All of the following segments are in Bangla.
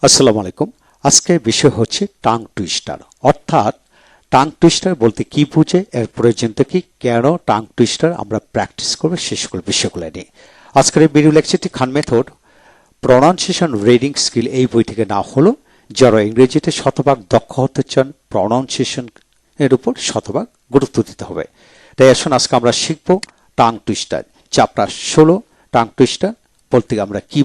আসসালামু আলাইকুম। আজকের বিষয় হচ্ছে টাং টুইস্টার, অর্থাৎ টাং টুইস্টার বলতে কি বুঝে, এর প্রয়োজনটা কি, কেন টাং টুইস্টার আমরা প্র্যাকটিস করব, সে সকল বিষয়গুলো নিয়ে আজকের এই ভিডিও লেকচারটি খান মেথড প্রনাউন্সিয়েশন রিডিং স্কিল এই বই থেকে না হলো। যারা ইংরেজিতে শতভাগ দক্ষ হতে চান, প্রনাউন্সিয়েশন এর উপর শতভাগ গুরুত্ব দিতে হবে। তাই আসুন আজকে আমরা শিখব tongue twister chapter 16। Tongue twister বলতে আমরা কি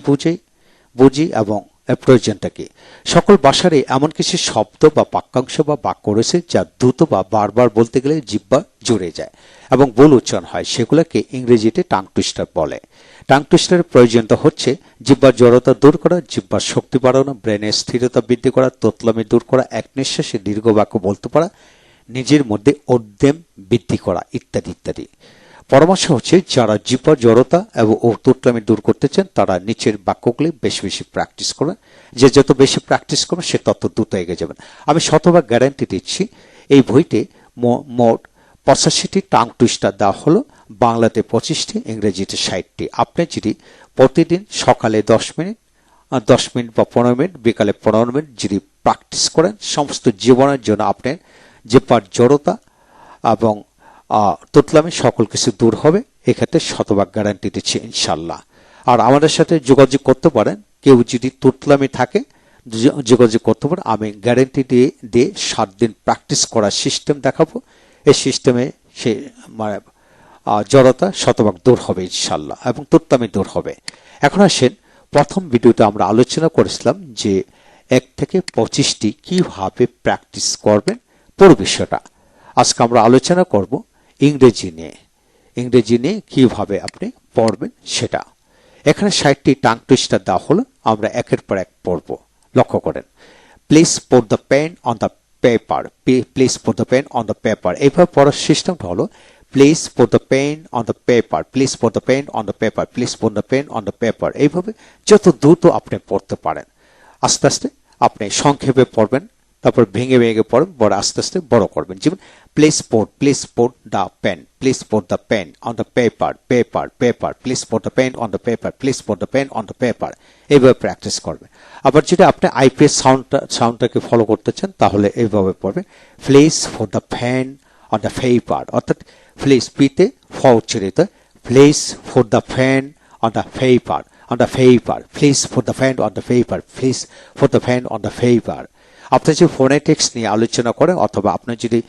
বুঝি এবং এর প্রয়োজনটা কি। সকল ভাষারই এমন কিছু শব্দ বা বাক্যাংশ বা বাক্য রয়েছে যা দ্রুত বা বারবার বলতে গেলে জিহ্বা জুড়ে যায় এবং ভুল উচ্চারণ হয়, সেগুলোকে ইংরেজিতে টাং টুইস্টার বলে। টাং টুইস্টারের প্রয়োজনটা হচ্ছে জিহ্বার জড়তা দূর করা, জিহ্বার শক্তি বাড়ানো, ব্রেনের স্থিরতা বৃদ্ধি করা, তোতলামি দূর করা, এক নিঃশ্বাসে দীর্ঘ বাক্য বলতে পারা, নিজের মধ্যে উদ্যম বৃদ্ধি করা ইত্যাদি ইত্যাদি। পরামর্শ হচ্ছে যারা জিহ্বার জড়তা এবং তোতলামি দূর করতে চান তারা নিচের বাক্যগুলি বেশি বেশি প্র্যাকটিস করবেন। যে যত বেশি প্র্যাকটিস করবেন সে তত দ্রুত এগিয়ে যাবেন। আমি শতভাগ গ্যারান্টি দিচ্ছি এই বইতে মোট 85টি টাং টুইস্টার দেওয়া হলো, বাংলাতে 25টি, ইংরেজিতে 60টি। আপনি যদি প্রতিদিন সকালে 10 মিনিট বা 15 মিনিট, বিকালে 15 মিনিট যদি প্র্যাকটিস করেন, সমস্ত জীবনের জন্য আপনার জিহ্বার জড়তা এবং তোতলামি সকল কিছু দূর হবে। এক্ষেত্রে শতভাগ গ্যারান্টি দিচ্ছি ইনশাল্লাহ। আর আমাদের সাথে যোগাযোগ করতে পারেন, কেউ যদি তোতলামি থাকে যোগাযোগ করতে পারেন। আমি গ্যারান্টি দিয়ে 7 দিন প্র্যাকটিস করার সিস্টেম দেখাবো। এই সিস্টেমে সে জড়তা শতভাগ দূর হবে ইনশাল্লাহ এবং তোতলামি দূর হবে। এখন আসেন, প্রথম ভিডিওতে আমরা আলোচনা করেছিলাম যে 1 থেকে 25টি কিভাবে প্র্যাকটিস করবেন পুরো বিষয়টা। আজকে আমরা আলোচনা করব ইংরেজি নিয়ে কিভাবে আপনি পড়বেন সেটা। এখানে 60টি টাং টুইস্টার দেওয়া হলো, আমরা একের পর এক পড়ব। লক্ষ্য করেন, please put the pen on the paper, please put the pen on the paper. এইভাবে পড়ার সিস্টেমটা হলো please put the pen on the paper, please put the pen on the paper, please put the pen on the paper. এইভাবে যত দ্রুত আপনি পড়তে পারেন, আস্তে আস্তে আপনি সংক্ষেপে পড়বেন, তারপর ভেঙে ভেঙে পড়বেন, বড় আস্তে আস্তে বড় করবেন। যেমন please put the pen, please put the pen on the paper, paper, please put the pen on the paper, please put the pen on the paper. এইভাবে প্র্যাকটিস করবেন। আবার যদি আপনি আইপিএস সাউন্ডটাকে ফলো করতে চান তাহলে এইভাবে পড়বেন, please put the pen on the paper, অর্থাৎ প্লিজ পিতে ফ উচ্চারিত, please put the pen on the paper, on the paper, please put the pen on the paper, please put the pen on the paper। আপনি যদি ফোনেটিক্স নিয়ে আলোচনা করেন অথবা আপনি যদি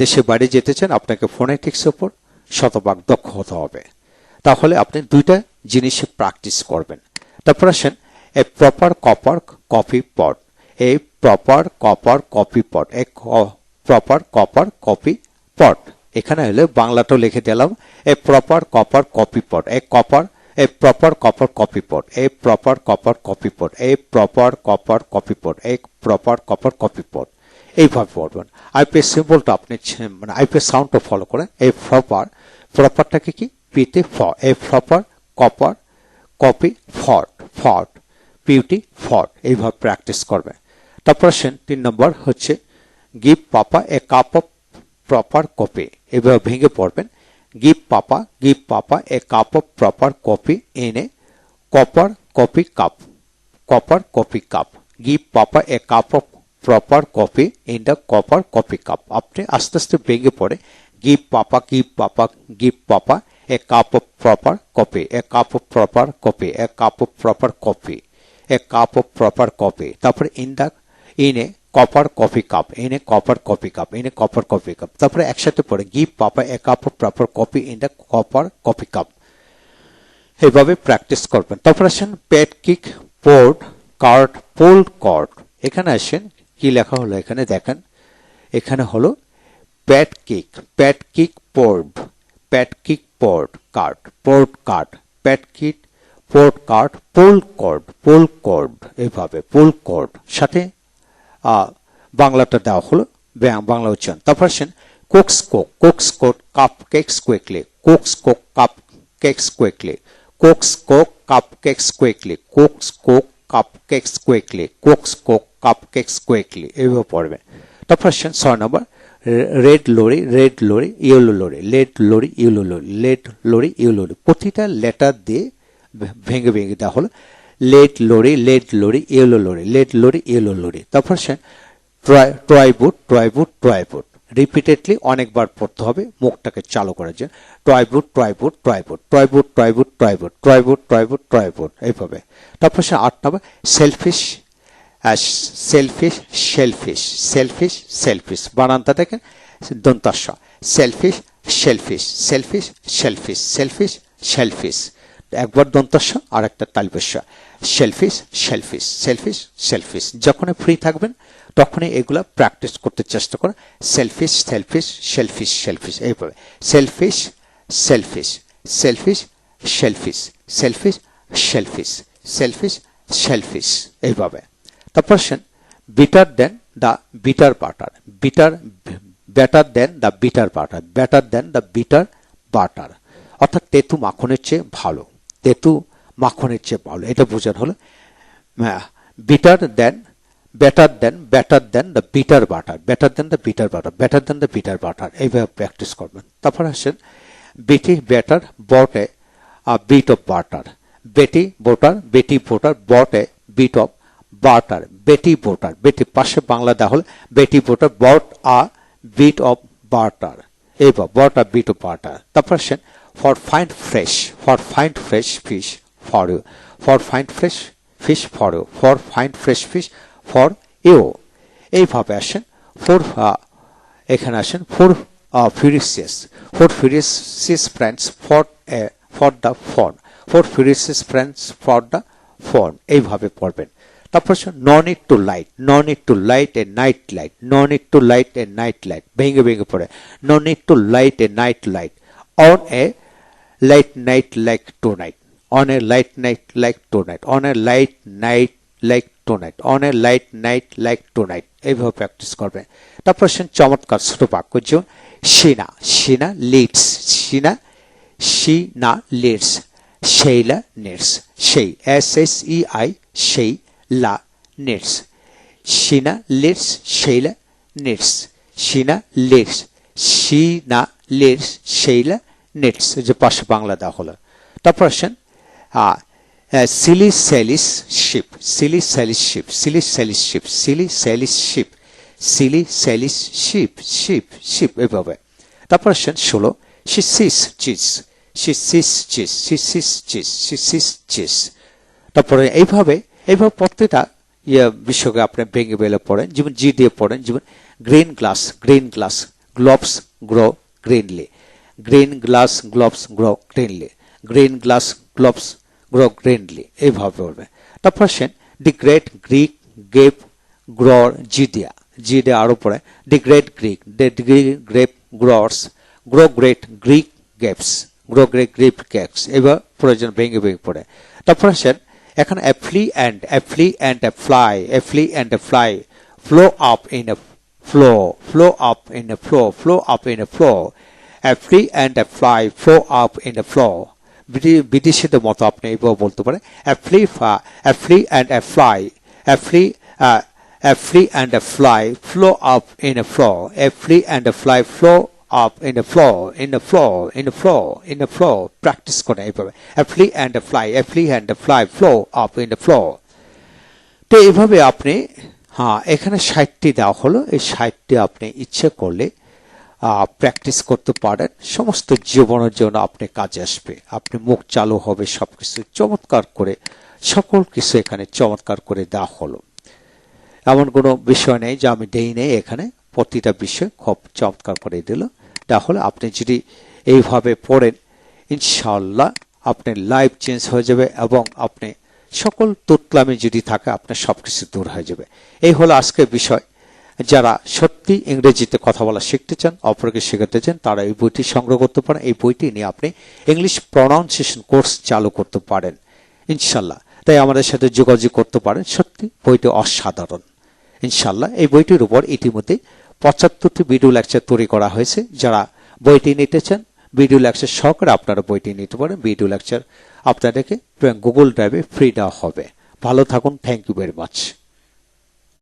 দেশে বাইরে যেতে চান, আপনাকে ফোনেটিক্স উপর শতভাগ দক্ষ হতে হবে। তাহলে আপনি দুইটা জিনিসে প্র্যাকটিস করবেন। তারপর আসেন a proper copy pot, a proper copy pot, a proper copy pot. এখানে হলে বাংলাটাও লিখে দিলাম, a proper copy pot, a proper copy pot, a proper copy pot, a proper copy pot, a proper copy pot। এইভাবে পড়বেন। আইপিএস সিম্বলটা আপনি মানে আইপিএস সাউন্ডটা ফলো করেন। এই প্রপারটাকে কি পিতে ফ, এ প্রপার কপি ফট পিউটি ফট। এইভাবে প্র্যাকটিস করবেন। তারপর আসেন 3 নম্বর হচ্ছে give papa A cup of proper copy. এইভাবে ভেঙে পড়বেন, give papa a cup of proper coffee in a copper coffee cup, give papa a cup of proper coffee in the copper coffee cup। আপনি আস্তে আস্তে ভেঙে পড়ে give papa a cup of proper coffee, a cup of proper coffee, a cup of proper coffee, a cup of proper coffee। তারপরে in a copper coffee cup, in a copper coffee cup, in a copper coffee cup। তারপরে একসাথে পড়ে give papa a cup of proper coffee in the copper coffee cup। এইভাবে প্র্যাকটিস করবেন। তারপর আসেন pad kick poured card pulled card. এখানে আসেন কি লেখা হলো, এখানে দেখেন, এখানে হলো pad kick poured card pad kick poured card pole card. এইভাবে পোল কার্ড সাথে বাংলাটা দেওয়া হলো, বাংলা উচ্চারণ। তারপর আসেন cooks cupcakes quickly, cooks cupcakes quickly, cooks cupcakes quickly, cooks cupcakes quickly, cooks cupcakes quickly. এইভাবে পড়বে। তারপর আসেন 6 নম্বর red lorry yellow lorry, red lorry yellow lorry, red lorry yellow lorry. প্রতিটা লেটার দিয়ে ভেঙে দেওয়া হলো। Led lorry, yellow lorry, led lorry, yellow lorry. তারপর আসেন ট্রয়বুট, ট্রয়বুট, ট্রয়বুট। রিপিটেডলি অনেকবার পড়তে হবে মুখটাকে চালু করার জন্য। ট্রয়বুট, ট্রয়বুট, ট্রয়বুট, ট্রয়বুট, ট্রয়বুট, ট্রয়বুট, ট্রয়বুট, ট্রয়বুট, ট্রয়বুট, এইভাবে। তারপর আসেন 8 নম্বর selfish, selfish, shellfish, selfish, selfish. বানানটা দেখেন দন্তাস্য। Selfish, shellfish, selfish, shellfish, selfish, shellfish. একবার দন্তাস্য আর একটা তালব্য। Shellfish, shellfish, selfish, shellfish. যখনই ফ্রি থাকবেন তখনই এগুলা প্র্যাকটিস করতে চেষ্টা করুন। সেলফিশ, সেলফিশ, শেলফিশ, শেলফিশ, এইভাবে। Selfish, selfish, selfish, shellfish, selfish, shellfish, selfish, shellfish, এইভাবে। তারপর আসেন bitter than the bitter butter, bitter, better than the bitter butter, better than the bitter butter, অর্থাৎ তেতু মাখনের চেয়ে ভালো, তেতু মাখনের চেয়ে ভালো, এটা বোঝানো হলো। Bitter then, better then, better than the bitter butter, better than the bitter butter, better than the bitter butter, এইভাবে প্র্যাকটিস করবেন। তারপর আসেন Betty better bought a bit of butter, Betty botter, Betty voter bought a bit of butter, Betty voter, Betty পাশে বাংলা দেওয়া হলে Betty voter bought a bit of butter, এইবার bought a bit of butter. তারপর আসেন four find fresh, for find fresh fish for you, for find fresh fish for you, for find fresh fish for you, এইভাবে আসেন। ফর এখানে আসেন four furious, four furious friends for the phone, four furious friends for the phone, এইভাবে পড়বেন। তারপর no need to light, no need to light a night light, no need to light a night light, ভেঙে ভেঙে পড়ে। No need to light a night light on a light night like tonight, on a light night like tonight, on a light night like tonight, on a light night like tonight, এইভাবে প্র্যাকটিস করবেন। তারপর চমৎকার ছোট বাক্য যেমন Sheena, Sheena leads, Sheena, Sheena leads, Sheila needs, সেই SHEI, Sheila needs, Sheena leads, Sheila needs, Sheena leads, Sheena leads, Sheila needs, যে পাশে বাংলা দেওয়া হলো। তারপর আসেন silly Sally's ship, silly Sally's ship, silly Sally's ship, silly Sally's ship, silly Sally's ship, ship, ship, এইভাবে। তারপর আসেন 16 she sees cheese, she sees cheese, she sees cheese, she sees cheese. তারপরে এইভাবে প্রত্যেকটা বিষয়কে আপনি ভেঙে বেলে পড়েন, যেমন জি দিয়ে পড়েন, যেমন green glass, green glass, gloves grow greenly, green glass gloves grow greenly, green glass gloves grow greenly, এইভাবে পড়বে। তারপর আসেন the great Greek gave grower জিডিয়া, জিডিয়া আরো পড়ে the great Greek, the grape growers grow great Greek grapes, grow great Greek grapes, এবার প্রয়োজন ভেঙে ভেঙে পড়ে। তারপর আসেন এখানে a flea and a fly, a flea and a fly flow up in a flow, flow up in a flow, flow up in a flow, a flea and a fly flow up in a flow, বিদেশিদের মতো আপনি এইভাবে বলতে পারেন a flea and a fly, a flea and a fly flow up in a flow, a flea and a fly flow up in the floor, in the floor, in the floor, in the floor, practice করে এইভাবে a flea and a fly, a flea and a fly flow up in the floor। তো এইভাবে আপনি এখানে 60টি দেওয়া হলো, এই 60টি আপনি ইচ্ছে করলে প্র্যাকটিস করতে পারেন, সমস্ত জীবনের জন্য আপনি কাজে আসবে, আপনি মুখ চালু হবে, সবকিছু চমৎকার করে, সকল কিছু এখানে চমৎকার করে দেওয়া হলো। এমন কোনো বিষয় নেই যে আমি দেই নেই, এখানে প্রতিটা বিষয় খুব চমৎকার করে দিল। তাহলে আপনি যদি এইভাবে পড়েন ইনশাআল্লাহ আপনার লাইফ চেঞ্জ হয়ে যাবে এবং আপনি সকল তুতলামি যদি থাকে আপনার সবকিছু দূর হয়ে যাবে। এই হলো আজকের বিষয়। যারা সত্যি ইংরেজিতে কথা বলা শিখতে চান, অপরকে শেখাতে চান, তারা এই বইটি সংগ্রহ করতে পারেন। এই বইটি নিয়ে আপনি ইংলিশ প্রনাউন্সিয়েশন কোর্স চালু করতে পারেন ইনশাআল্লাহ। তাই আমাদের সাথে যোগাযোগ করতে পারেন। সত্যি বইটি অসাধারণ ইনশাআল্লাহ। এই বইটির উপর ইতিমধ্যে 75টি ভিডিও লেকচার তৈরি করা হয়েছে। যারা বইটি নিতে চান ভিডিও লেকচার সহকারে আপনারা বইটি নিতে পারেন। ভিডিও লেকচার আপনাদেরকে গুগল ড্রাইভে ফ্রি দেওয়া হবে। ভালো থাকুন। Thank you very much.